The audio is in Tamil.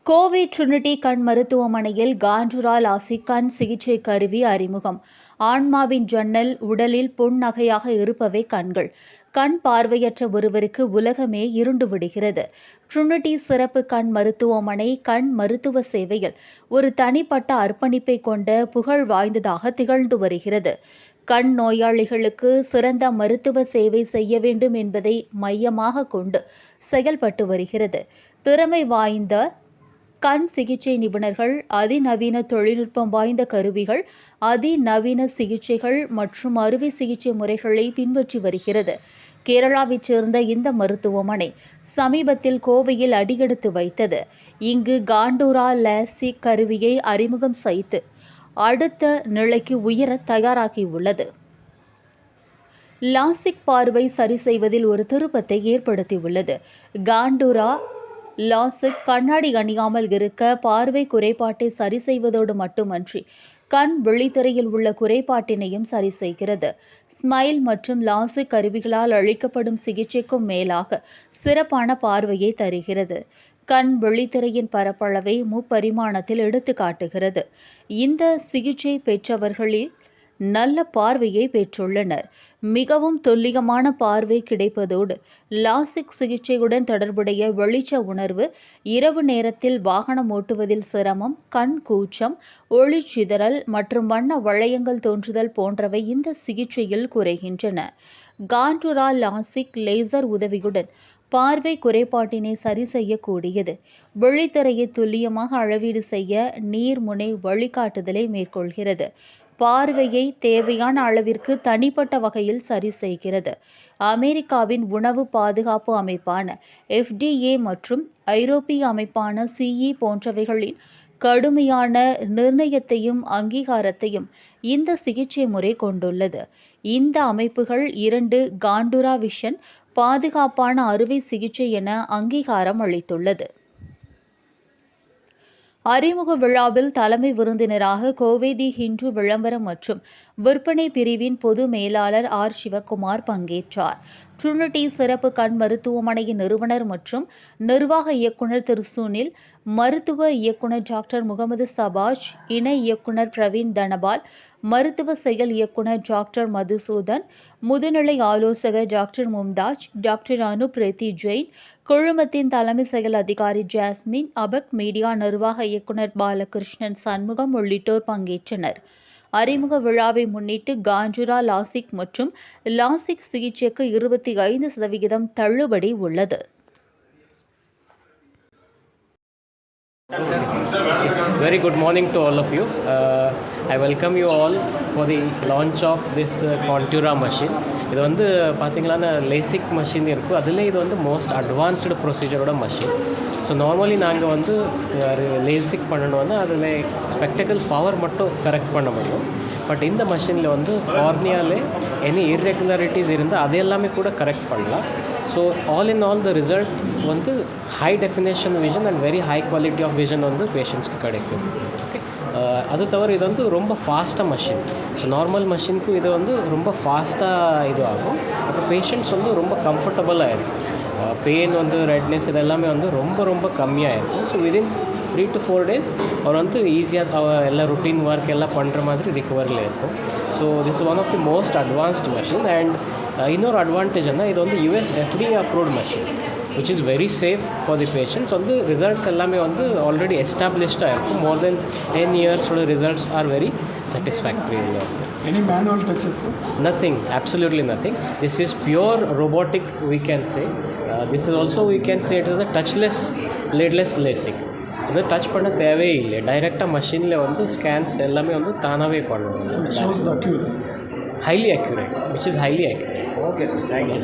கோவை ட்ரினிட்டி கண் மருத்துவமனையில் கான்டுரா லாசிக் கண் சிகிச்சை கருவி அறிமுகம். ஆன்மாவின் ஜன்னல், உடலில் புன்னகையாக இருப்பவை கண்கள். கண் பார்வையற்ற ஒருவருக்கு உலகமே இருண்டு விடுகிறது. ட்ரினிட்டி சிறப்பு கண் மருத்துவமனை கண் மருத்துவ சேவையில் ஒரு தனிப்பட்ட அர்ப்பணிப்பை கொண்ட புகழ் வாய்ந்ததாக திகழ்ந்து வருகிறது. கண் நோயாளிகளுக்கு சிறந்த மருத்துவ சேவை செய்ய வேண்டும் என்பதை மையமாக கொண்டு செயல்பட்டு வருகிறது. திறமை வாய்ந்த கண் சிகிச்சை நிபுணர்கள், அதிநவீன தொழில்நுட்பம் வாய்ந்த கருவிகள், அதிநவீன சிகிச்சைகள் மற்றும் அறுவை சிகிச்சை முறைகளை பின்பற்றி வருகிறது. கேரளாவைச் சேர்ந்த இந்த மருத்துவமனை சமீபத்தில் கோவையில் அடியெடுத்து வைத்தது. இங்கு கான்டுரா லாசிக் கருவியை அறிமுகம் செய்து அடுத்த நிலைக்கு உயர தயாராகியுள்ளது. லாசிக் பார்வை சரி செய்வதில் ஒரு திருப்பத்தை ஏற்படுத்தியுள்ளது. கான்டுரா லாசிக் கண்ணாடி அணியாமல் இருக்க பார்வை குறைபாட்டை சரி செய்வதோடு மட்டுமன்றி கண் விழித்திரையில் உள்ள குறைபாட்டினையும் சரி செய்கிறது. ஸ்மைல் மற்றும் லாசிக் கருவிகளால் அளிக்கப்படும் சிகிச்சைக்கும் மேலாக சிறப்பான பார்வையை தருகிறது. கண் விழித்திரையின் பரப்பளவை முப்பரிமாணத்தில் எடுத்து காட்டுகிறது. இந்த சிகிச்சை பெற்றவர்களில் நல்ல பார்வையை பெற்றுள்ளனர். மிகவும் துல்லியமான பார்வை கிடைப்பதோடு லாசிக் சிகிச்சையுடன் தொடர்புடைய வெளிச்ச உணர்வு, இரவு நேரத்தில் வாகனம் ஓட்டுவதில் சிரமம், கண் கூச்சம், ஒளிச்சிதறல் மற்றும் வண்ண வளையங்கள் தோன்றுதல் போன்றவை இந்த சிகிச்சையில் குறைகின்றன. கான்டுரா லாசிக் லேசர் உதவியுடன் பார்வை குறைபாட்டினை சரி செய்யக்கூடியது. விழித்திரையை துல்லியமாக அளவீடு செய்ய நீர்முனை வழிகாட்டுதலை மேற்கொள்கிறது. பார்வையை தேவையான அளவிற்கு தனிப்பட்ட வகையில் சரி செய்கிறது. அமெரிக்காவின் உணவு பாதுகாப்பு அமைப்பான FDA மற்றும் ஐரோப்பிய அமைப்பான CE போன்றவைகளின் கடுமையான நிர்ணயத்தையும் அங்கீகாரத்தையும் இந்த சிகிச்சை முறை கொண்டுள்ளது. இந்த அமைப்புகள் 2 கான்டுரா விஷன் பாதுகாப்பான அறுவை சிகிச்சை என அங்கீகாரம் அளித்துள்ளது. அறிமுக விழாவில் தலைமை விருந்தினராக கோவை தி ஹிந்து விளம்பரம் மற்றும் விற்பனை பிரிவின் பொது மேலாளர் R. சிவக்குமார் பங்கேற்றார். ட்ரினிட்டி சிறப்பு கண் மருத்துவமனையின் நிறுவனர் மற்றும் நிர்வாக இயக்குநர் திரு சுனில், மருத்துவ இயக்குநர் டாக்டர் முகமது சபாஜ், இணை இயக்குநர் பிரவீன் தனபால், மருத்துவ செயல் இயக்குநர் டாக்டர் மதுசூதன், முதுநிலை ஆலோசகர் டாக்டர் மும்தாஜ், டாக்டர் அனுப்ரீத்தி ஜெயின், குழுமத்தின் தலைமை செயல் அதிகாரி ஜாஸ்மின், அபக் மீடியா நிர்வாக இயக்குநர் பாலகிருஷ்ணன் சண்முகம் உள்ளிட்டோர் பங்கேற்றனர். அறிமுக விழாவை முன்னிட்டு கான்டுரா லாசிக் மற்றும் லாசிக் சிகிச்சைக்கு 25% தள்ளுபடி உள்ளது. Very good morning to all of you. I welcome you all for the launch of this Contura machine. இது வந்து பார்த்தீங்கன்னா லேசிக் மஷின் இருக்குது. அதில் இது வந்து மோஸ்ட் அட்வான்ஸ்டு ப்ரொசீஜரோட மஷின். ஸோ நார்மலி நாங்கள் வந்து லேசிக் பண்ணணும்னா அதில் ஸ்பெக்டக்கல் பவர் மட்டும் கரெக்ட் பண்ண முடியும். பட் இந்த மஷினில் வந்து கார்னியாலே எனி இர்ரெகுலாரிட்டிஸ் இருந்தால் அது எல்லாமே கூட கரெக்ட் பண்ணலாம். So all in all the result வந்து high definition vision and very high quality of vision வந்து பேஷண்ட்ஸ்க்கு கிடைக்கும். ஓகே, அது தவிர இது வந்து ரொம்ப ஃபாஸ்ட்டாக மஷின். ஸோ நார்மல் மஷினுக்கும் இது வந்து ரொம்ப ஃபாஸ்ட்டாக இது ஆகும். அப்புறம் பேஷண்ட்ஸ் வந்து ரொம்ப கம்ஃபர்டபுளாக இருக்கும். பெயின் வந்து ரெட்னஸ் இதெல்லாமே வந்து ரொம்ப கம்மியாக இருக்கும். ஸோ விதின் 3 to 4 days அவர் வந்து ஈஸியாக எல்லா ருட்டீன் ஒர்க் எல்லாம் பண்ணுற மாதிரி ரிகவரில் இருக்கும். So this is one of the most advanced machine. And இன்னொரு அட்வான்டேஜ் என்ன, இது வந்து US FDA approved machine which is very safe for the patients. வந்து ரிசல்ட்ஸ் எல்லாமே வந்து ஆல்ரெடி எஸ்டாப்ளிஷ்டாக இருக்கும். More then 10 years results are very satisfactory. Any manual touches? Nothing, absolutely nothing. This is pure robotic, we can say. This is also, we can say, it is a touchless, bladeless LASIK. இது டச் பண்ண தேவையே இல்லை. டைரெக்டாக மஷினில் வந்து ஸ்கேன்ஸ் எல்லாமே வந்து தானாகவே பண்ணுவோம். It shows the accuracy. Highly accurate, which is highly accurate. Okay, sir. Thank you.